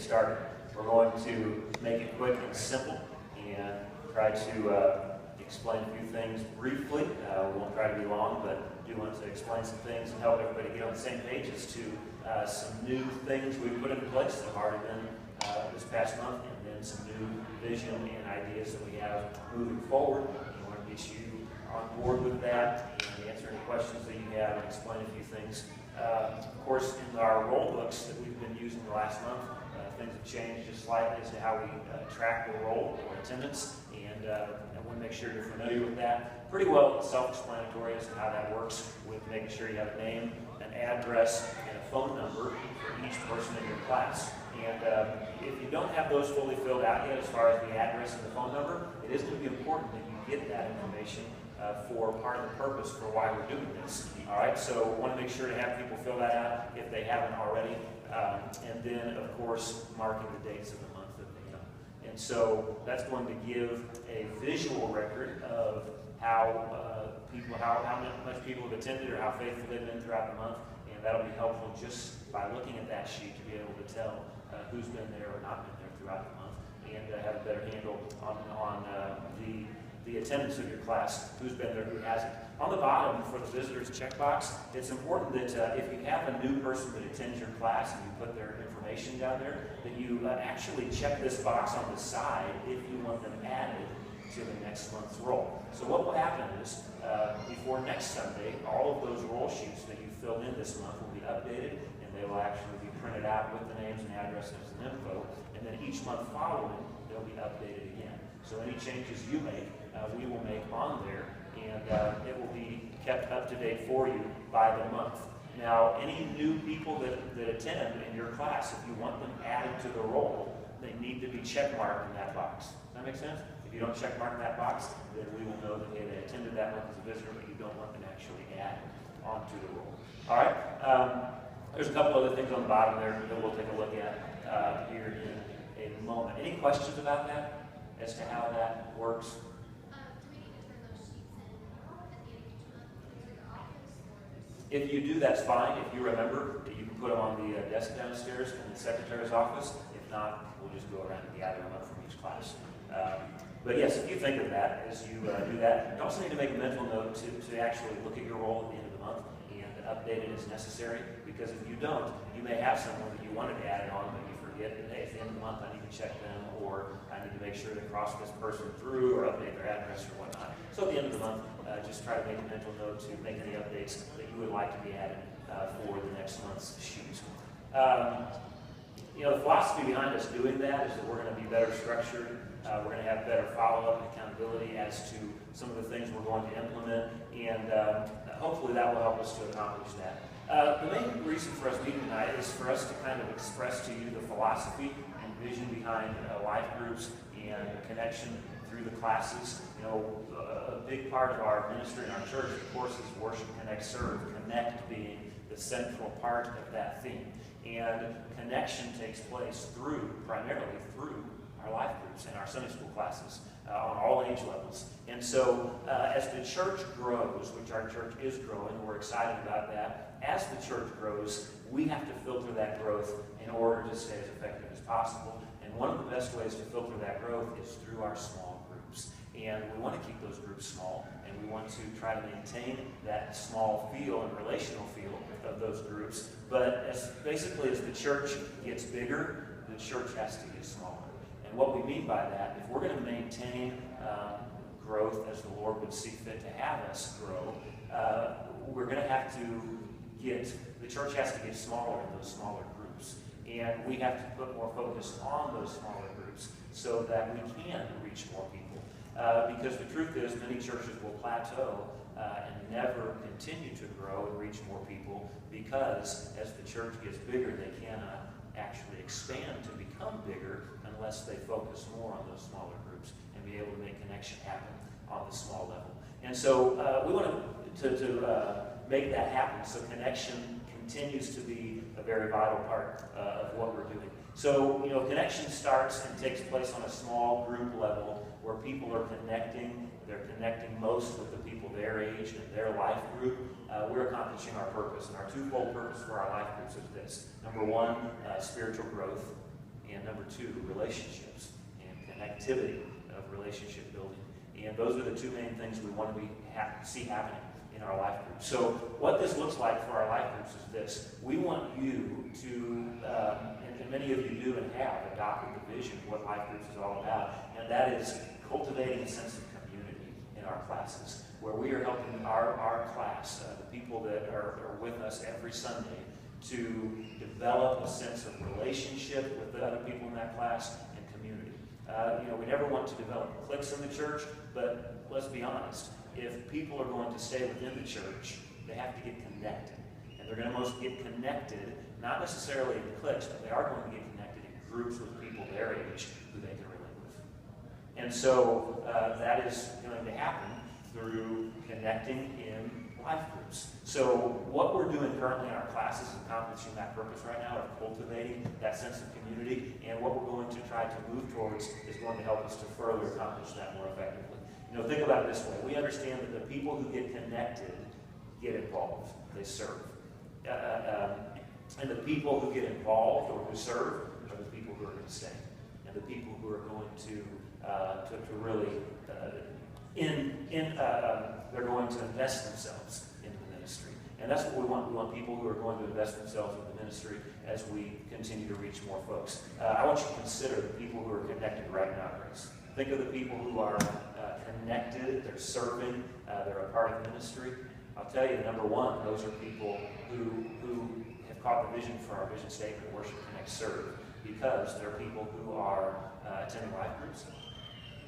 get started. We're going to make it quick and simple and try to explain a few things briefly. We won't try to be long, but do want to explain some things and help everybody get on the same page as to some new things we've put into place that have already been this past month, and then some new vision and ideas that we have moving forward. We want to get you on board with that and answer any questions that you have and explain a few things. Of course, in our roll books that we've been using the last month, things have changed just slightly as to how we track the roll or attendance, and I want to make sure you're familiar with that. Pretty well self-explanatory as to how that works, with making sure you have a name, an address, and a phone number for each person in your class. And if you don't have those fully filled out yet as far as the address and the phone number, it is going to be important that you get that information for part of the purpose for why we're doing this. All right, so we want to make sure to have people fill that out if they haven't already. And then, of course, marking the dates of the month that they come. And so that's going to give a visual record of how much people have attended or how faithful they've been throughout the month. And that'll be helpful just by looking at that sheet to be able to tell who's been there or not been there throughout the month, and have a better handle on the attendance of your class, who's been there, who hasn't. On the bottom, for the visitors checkbox, it's important that if you have a new person that attends your class and you put their information down there, that you actually check this box on the side if you want them added to the next month's roll. So what will happen is, before next Sunday, all of those roll sheets that you filled in this month will be updated, and they will actually be printed out with the names and addresses and info, and then each month following, they'll be updated again. So any changes you make, we will make on there, and it will be kept up to date for you by the month. Now, any new people that attend in your class, if you want them added to the roll, they need to be checkmarked in that box. Does that make sense? If you don't checkmark that box, then we will know that, hey, they attended that month as a visitor, but you don't want them actually added onto the roll. All right? There's a couple other things on the bottom there that we'll take a look at here in a moment. Any questions about that as to how that works? If you do, that's fine. If you remember, you can put them on the desk downstairs in the secretary's office. If not, we'll just go around and gather them up from each class. But yes, if you think of that as you do that, you also need to make a mental note to actually look at your roll at the end of the month and update it as necessary. Because if you don't, you may have someone that you wanted to add on, but you forget that, hey, at the end of the month I need to check them, or I need to make sure to cross this person through or update their address or whatnot. So at the end of the month, just try to make a mental note to make any updates that you would like to be added for the next month's sheet. The philosophy behind us doing that is that we're going to be better structured. We're going to have better follow-up and accountability as to some of the things we're going to implement, and hopefully that will help us to accomplish that. The main reason for us meeting tonight is for us to kind of express to you the philosophy and vision behind LifeGroups and connection through the classes. A big part of our ministry in our church, of course, is worship, connect, serve. Connect being the central part of that theme. And connection takes place primarily through our life groups and our Sunday school classes on all age levels. And so as the church grows, which our church is growing, we're excited about that. As the church grows, we have to filter that growth in order to stay as effective as possible. And one of the best ways to filter that growth is through our small groups. And we want to keep those groups small, and we want to try to maintain that small feel and relational feel of those groups. But basically as the church gets bigger, the church has to get smaller. And what we mean by that, if we're going to maintain growth as the Lord would see fit to have us grow, we're going to have to the church has to get smaller in those smaller groups. And we have to put more focus on those smaller groups so that we can reach more people. Because the truth is, many churches will plateau and never continue to grow and reach more people, because as the church gets bigger, they cannot actually expand to become bigger unless they focus more on those smaller groups and be able to make connection happen on the small level. And so we want to make that happen, so connection continues to be a very vital part of what we're doing. So, connection starts and takes place on a small group level where people are connecting. They're connecting most with the people their age and their life group. We're accomplishing our purpose, and our twofold purpose for our life groups is this. Number one, spiritual growth, and number 2, relationships and connectivity of relationship building. And those are the 2 main things we want to see happening in our life group. So what this looks like for our life groups is this. We want you to, and many of you do and have adopted the vision of what life groups is all about, and that is cultivating a sense of community in our classes, where we are helping our class, the people that are with us every Sunday, to develop a sense of relationship with the other people in that class and community. We never want to develop cliques in the church, but let's be honest. If people are going to stay within the church, they have to get connected. And they're going to most get connected, not necessarily in cliques, but they are going to get connected in groups with people their age who they can relate with. And so that is going to happen through connecting in life groups. So what we're doing currently in our classes is accomplishing that purpose right now of cultivating that sense of community, and what we're going to try to move towards is going to help us to further accomplish that more effectively. Think about it this way. We understand that the people who get connected get involved. They serve. And the people who get involved or who serve are the people who are going to stay. And the people who are going to really, they're going to invest themselves in the ministry. And that's what we want. We want people who are going to invest themselves in the ministry as we continue to reach more folks. I want you to consider the people who are connected right now, Grace. Think of the people who are connected, they're serving, they're a part of the ministry. I'll tell you, number 1, those are people who have caught the vision for our vision statement, worship, connect, serve, because they're people who are attending life groups,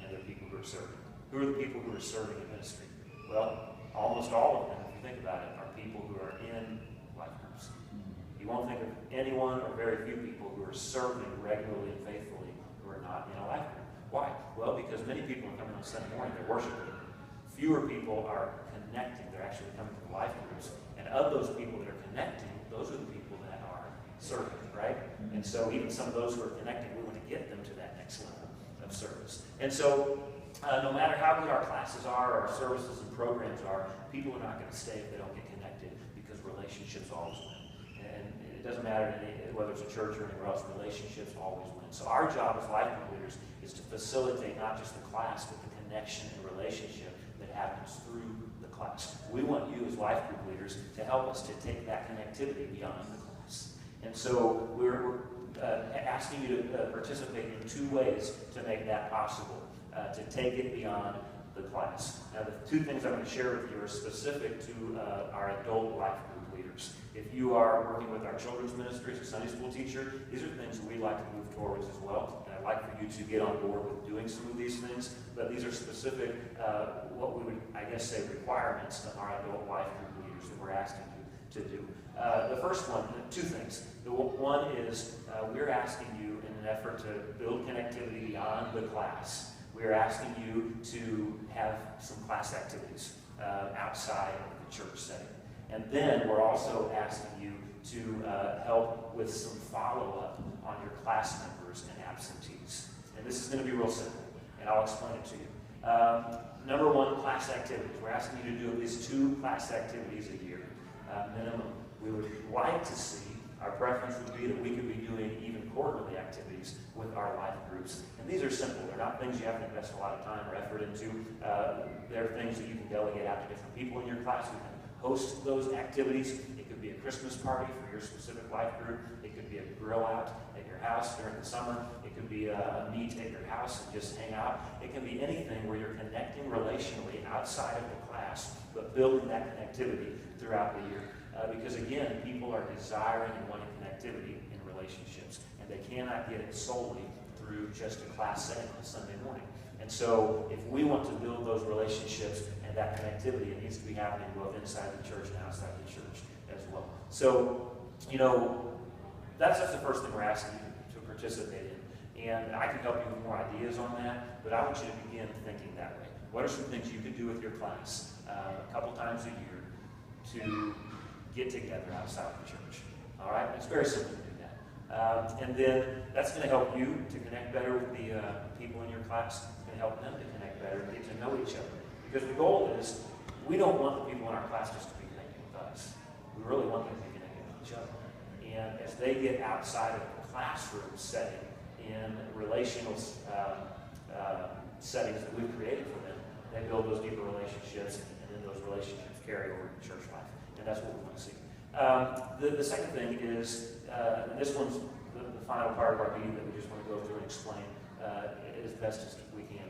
and they're people who are serving. Who are the people who are serving in ministry? Well, almost all of them, if you think about it, are people who are in life groups. You won't think of anyone or very few people who are serving regularly and faithfully who are not in a life group. Why? Well, because many people are coming on Sunday morning, they're worshiping. Fewer people are connecting, they're actually coming to the life groups. And of those people that are connecting, those are the people that are serving, right? And so even some of those who are connecting, we want to get them to that next level of service. And so no matter how good our classes are, our services and programs are, people are not going to stay if they don't get connected, because relationships always win. And it doesn't matter whether it's a church or anywhere else, relationships always win. So our job as life group leaders is to facilitate not just the class, but the connection and relationship that happens through the class. We want you as life group leaders to help us to take that connectivity beyond the class. And so we're asking you to participate in 2 ways to make that possible, to take it beyond the class. Now, the 2 things I'm going to share with you are specific to our adult life group leaders. If you are working with our children's ministry as a Sunday school teacher, these are things that we'd like to move towards as well. And I'd like for you to get on board with doing some of these things, but these are specific, what we would, I guess, say requirements of our adult life group leaders that we're asking you to do. The first one, 2 things. The one is we're asking you, in an effort to build connectivity beyond the class, we're asking you to have some class activities outside of the church setting. And then we're also asking you to help with some follow-up on your class members and absentees. And this is going to be real simple, and I'll explain it to you. Number 1, class activities. We're asking you to do at least 2 class activities a year, minimum. We would like to see, our preference would be that we could be doing even quarterly activities with our life groups. And these are simple. They're not things you have to invest a lot of time or effort into. They're things that you can delegate out to different people in your class who can host those activities. It could be a Christmas party for your specific life group. It could be a grill out at your house during the summer. It could be a meet at your house and just hang out. It can be anything where you're connecting relationally outside of the class, but building that connectivity throughout the year. Because again, people are desiring and wanting connectivity in relationships, and they cannot get it solely through just a class setting on a Sunday morning. And so if we want to build those relationships and that connectivity, it needs to be happening both inside the church and outside the church as well. So, that's just the first thing we're asking you to participate in. And I can help you with more ideas on that, but I want you to begin thinking that way. What are some things you could do with your class a couple times a year to get together outside of the church? All right? It's very simple to do that. And then that's going to help you to connect better with the people in your class. It's going to help them to connect better and get to know each other. Because the goal is, we don't want the people in our class just to be connecting with us. We really want them to be connecting with each other. And as they get outside of the classroom setting in relational settings that we've created for them, they build those deeper relationships, and then those relationships carry over to church life. And that's what we want to see. The second thing is, and this one's the final part of our meeting that we just want to go through and explain as best as we can.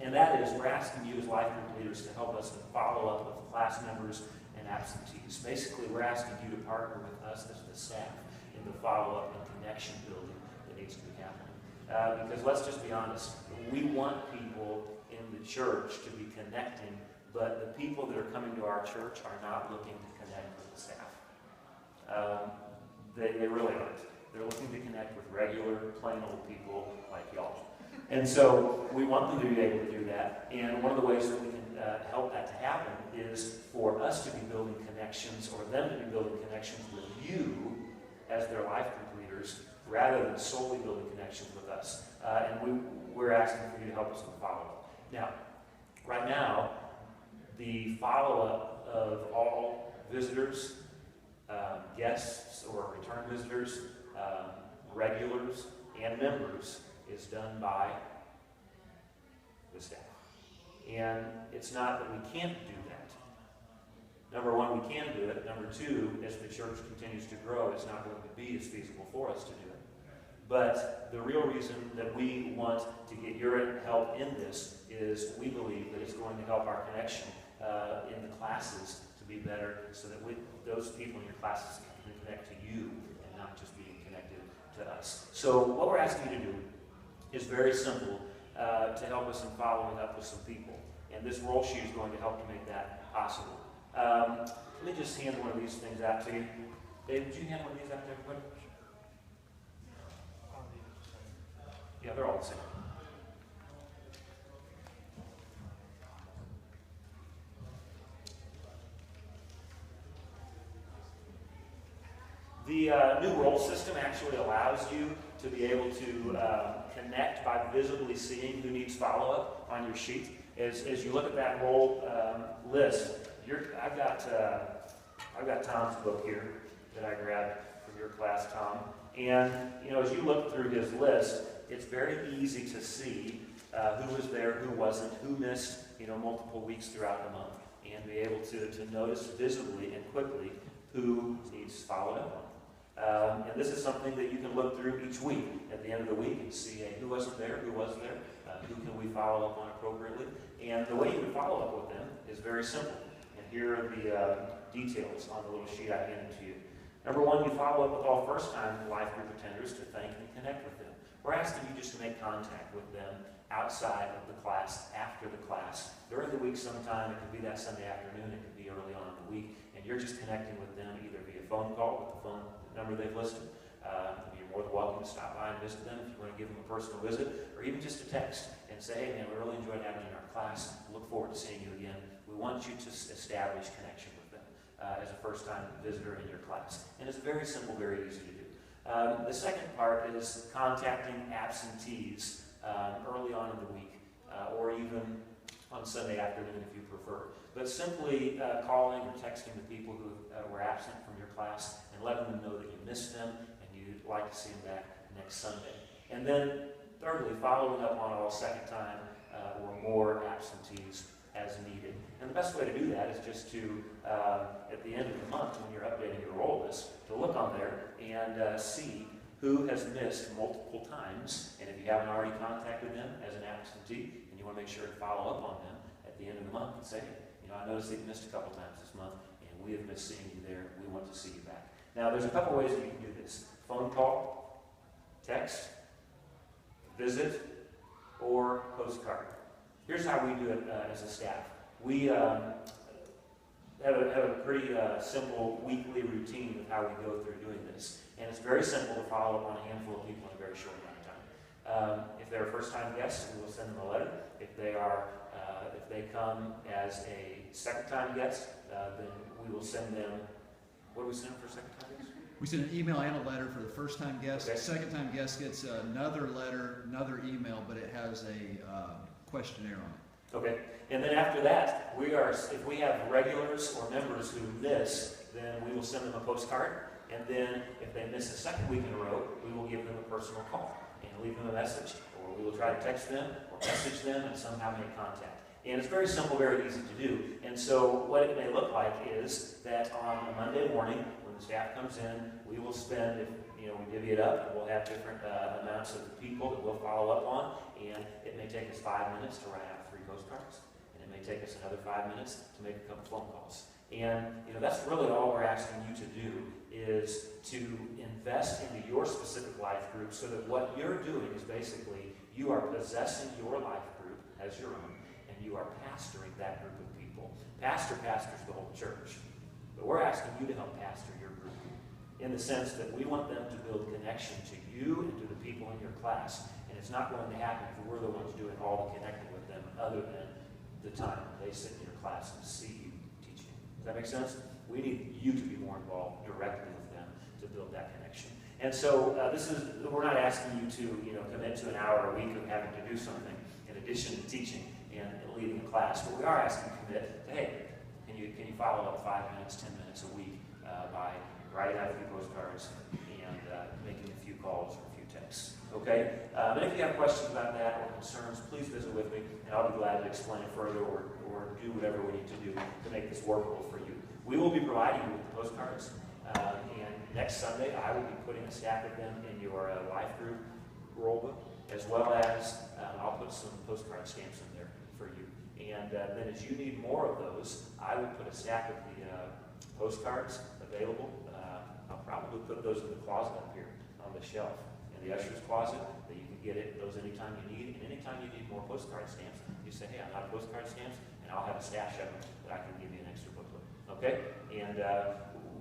And that is, we're asking you as life group leaders to help us to follow up with class members and absentees. Basically, we're asking you to partner with us as the staff in the follow-up and connection building that needs to be happening. Because let's just be honest, we want people in the church to be connecting, but the people that are coming to our church are not looking to connect with the staff. They really aren't. They're looking to connect with regular, plain old people like y'all. And so we want them to be able to do that. And one of the ways that we can help that to happen is for us to be building connections, or them to be building connections with you as their life group leaders, rather than solely building connections with us. And we're asking for you to help us with the follow-up. Now, right now, the follow-up of all visitors, guests or return visitors, regulars, and members is done by the staff. And it's not that we can't do that. Number one, we can do it. Number two, as the church continues to grow, it's not going to be as feasible for us to do it. But the real reason that we want to get your help in this is we believe that it's going to help our connection in the classes to be better, so that those people in your classes can connect to you and not just being connected to us. So what we're asking you to do is very simple, to help us in following up with some people. And this roll sheet is going to help to make that possible. Let me just hand one of these things out to you. Dave, did you hand one of these out to everybody? Yeah, they're all the same. The new roll system actually allows you to be able to connect by visibly seeing who needs follow-up on your sheet. As you look at that roll list, I've got Tom's book here that I grabbed from your class, Tom. And as you look through his list, it's very easy to see who was there, who wasn't, who missed multiple weeks throughout the month, and be able to notice visibly and quickly who needs followed up on. And this is something that you can look through each week at the end of the week and see who wasn't there, who was there, who can we follow up on appropriately. And the way you would follow up with them is very simple. And here are the details on the little sheet I handed to you. Number one, you follow up with all first-time life group attenders to thank and connect with them. We're asking you just to make contact with them outside of the class, after the class, during the week sometime. It could be that Sunday afternoon, it could be early on in the week, and you're just connecting with them either via phone call with the phone number they've listed. You're more than welcome to stop by and visit them if you want to give them a personal visit, or even just a text and say, hey man, we really enjoyed having you in our class. Look forward to seeing you again. We want you to establish connection with them as a first-time visitor in your class. And it's very simple, very easy to do. The second part is contacting absentees early on in the week, or even on Sunday afternoon if you prefer. But simply calling or texting the people who were absent from your class and letting them know that you missed them and you'd like to see them back next Sunday. And then thirdly, following up on all second-time or more absentees as needed. And the best way to do that is just to, at the end of the month when you're updating your roll list, to look on there and see who has missed multiple times. And if you haven't already contacted them as an absentee, and you want to make sure to follow up on them at the end of the month and say, I noticed that you missed a couple times this month, and we have missed seeing you there. We want to see you back. Now, there's a couple ways that you can do this. Phone call, text, visit, or postcard. Here's how we do it as a staff. We have a pretty simple weekly routine of how we go through doing this. And it's very simple to follow up on a handful of people in a very short amount of time. If they're a first-time guest, we will send them a letter. If they come as a second-time guest, then we will send them, what do we send them for second-time guests? We send an email and a letter for the first-time guest. Okay. The second-time guest gets another letter, another email, but it has a questionnaire on it. Okay, and then after that, if we have regulars or members who miss, then we will send them a postcard. And then if they miss a second week in a row, we will give them a personal call. and leave them a message, or we will try to text them or message them and somehow make contact. And it's very simple, very easy to do. And so what it may look like is that on a Monday morning, when the staff comes in, we will spend, if we divvy it up, and we'll have different amounts of people that we'll follow up on, and it may take us 5 minutes to write out 3 postcards, and it may take us another 5 minutes to make a couple phone calls. And that's really all we're asking you to do, is to invest into your specific life group, so that what you're doing is basically you are possessing your life group as your own, and you are pastoring that group of people. Pastor pastors the whole church, but we're asking you to help pastor your group, in the sense that we want them to build connection to you and to the people in your class. And it's not going to happen if we're the ones doing all the connecting with them, other than the time they sit in your class and see you teaching. Does that make sense? We need you to be more involved directly with them to build that connection. And so we're not asking you to commit to an hour a week of having to do something in addition to teaching and leading a class, but we are asking you to commit to, hey, can you follow up 5 minutes, 10 minutes a week by writing out a few postcards and making a few calls or a few texts. Okay? And if you have questions about that or concerns, please visit with me, and I'll be glad to explain it further or do whatever we need to do to make this workable for you. We will be providing you with the postcards, and next Sunday I will be putting a stack of them in your life group roll book, as well as I'll put some postcard stamps in there for you. And then as you need more of those, I will put a stack of the postcards available. I'll probably put those in the closet up here on the shelf in the usher's closet, that you can get those anytime you need. And anytime you need more postcard stamps, you say, hey, I'm out of postcard stamps, and I'll have a stash of them that I can give you an extra booklet. Okay? And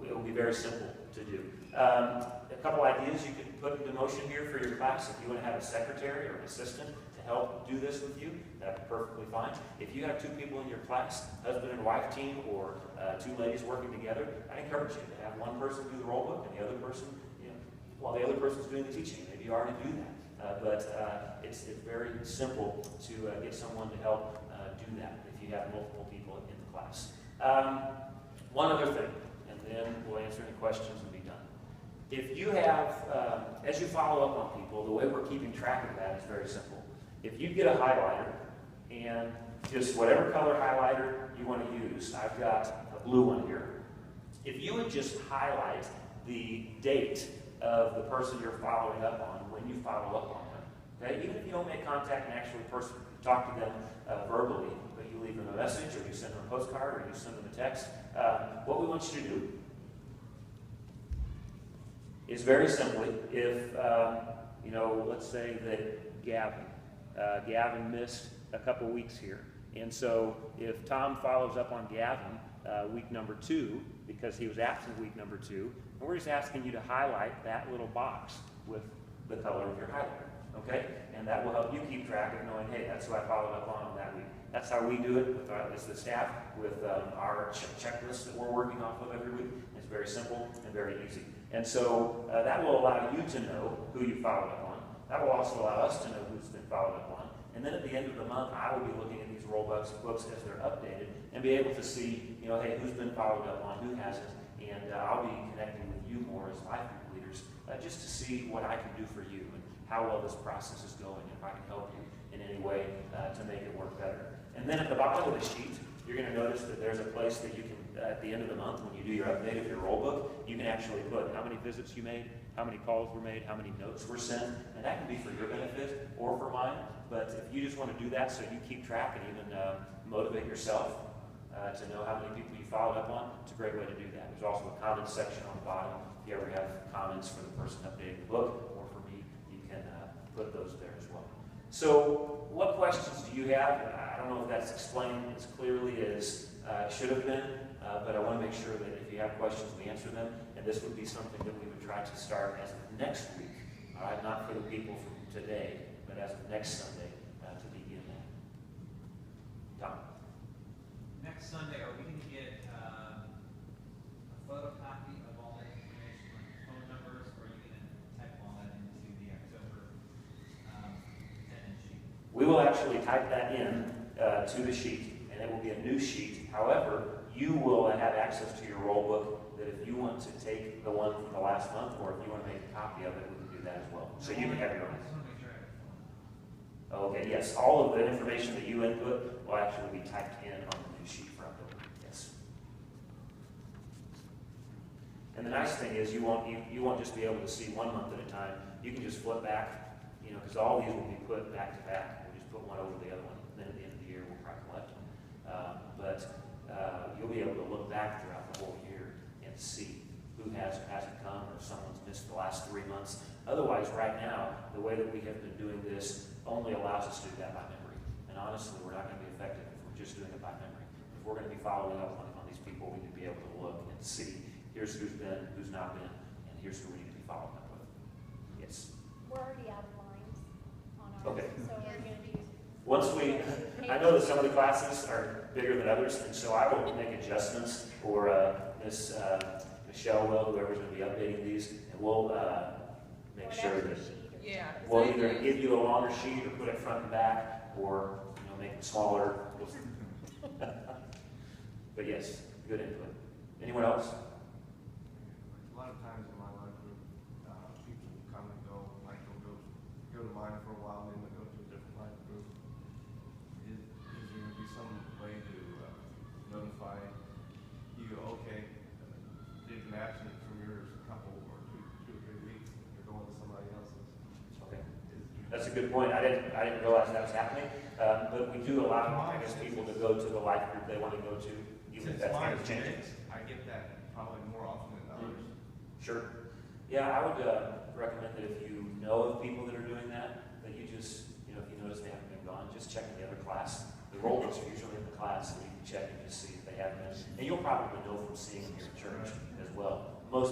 it will be very simple to do. A couple ideas you can put into motion here for your class. If you want to have a secretary or an assistant to help do this with you, that'd be perfectly fine. If you have 2 people in your class, husband and wife team, or 2 ladies working together, I encourage you to have one person do the roll book and the other person, while the other person's doing the teaching. Maybe you already do that. But it's very simple to get someone to help do that if you have multiple people in the class. One other thing, and then we'll answer any questions and be done. If you have, as you follow up on people, the way we're keeping track of that is very simple. If you get a highlighter, and just whatever color highlighter you want to use, I've got a blue one here. If you would just highlight the date of the person you're following up on when you follow up on them, okay? Even if you don't make contact and actually talk to them verbally, but you leave them a message, or you send them a postcard, or you send them a text, what we want you to do is very simply, if, let's say that Gavin missed a couple weeks here, and so if Tom follows up on Gavin week number 2, because he was absent week number 2, and we're just asking you to highlight that little box with the color of your highlighter, okay? And that will help you keep track of knowing, hey, that's who I followed up on that week. That's how we do it with the staff, with our checklist that we're working off of every week. It's very simple and very easy. And so that will allow you to know who you followed up on. That will also allow us to know who's been followed up on. And then at the end of the month, I will be looking at these roll books as they're updated and be able to see, hey, who's been followed up on, who hasn't. And I'll be connecting with you more as life group leaders just to see what I can do for you and how well this process is going, and if I can help you in any way to make it work better. And then at the bottom of the sheet, you're going to notice that there's a place that you can, at the end of the month, when you do your update of your roll book, you can actually put how many visits you made, how many calls were made, how many notes were sent, and that can be for your benefit or for mine. But if you just want to do that so you keep track and even motivate yourself to know how many people you followed up on, it's a great way to do that. There's also a comments section on the bottom. If you ever have comments for the person updating the book or for me, you can put those there as well. So what questions do you have? I don't know if that's explained as clearly as it should have been, but I want to make sure that if you have questions, we answer them. And this would be something that we would try to start as of next week, all right? Not for the people from today, but as of next Sunday to begin that. Tom? Next Sunday, are we going to get a photocopy of all that information, like phone numbers, or are you going to type all that into the October attendance sheet? We will actually type that in to the sheet, and it will be a new sheet. However, you will have access to your roll book that if you want to take the one from the last month, or if you want to make a copy of it, we can do that as well. So you can have your own. I just want to make Okay, yes, all of the information that you input will actually be typed in on the new sheet front of it, yes. And the nice thing is you won't just be able to see 1 month at a time. You can just flip back, you know, because all these will be put back to back. We'll just put one over the other one. Then at the end of the year, we'll probably collect them. You'll be able to look back throughout the whole year and see who has or hasn't come, or if someone's missed the last 3 months. Otherwise, right now, the way that we have been doing this only allows us to do that by memory. And honestly, we're not going to be effective if we're just doing it by memory. If we're going to be following up on these people, we need to be able to look and see, here's who's been, who's not been, and here's who we need to be following up with. Yes? We're already out of lines on ours, Okay. so we're going to be. Once I know that some of the classes are bigger than others, and so I will make adjustments for Miss Michelle will, whoever's going to be updating these, and we'll make sure that Yeah. we'll either give you a longer sheet or put it front and back, or make it smaller. But yes, good input. Anyone else? A lot of times in my life group, people come and go. Like they'll go to mine for a while, and then they'll go to a different life group. Is there going to be some way to notify you? Okay, they've been absent from yours a couple or two or 3 weeks. They're going to somebody else's. Okay, that's a good point. I didn't realize that was happening, but we do allow, I guess, people to go to the life group they want to go to, even if that's going to change. I get that probably more often than others. Sure. Yeah, I would recommend that if you know of people that are doing that you just, if you notice they haven't been gone, just check in the other class. The roll books are usually in the class, so you can check and just see if they have been. And you'll probably know from seeing them here at church as well. Most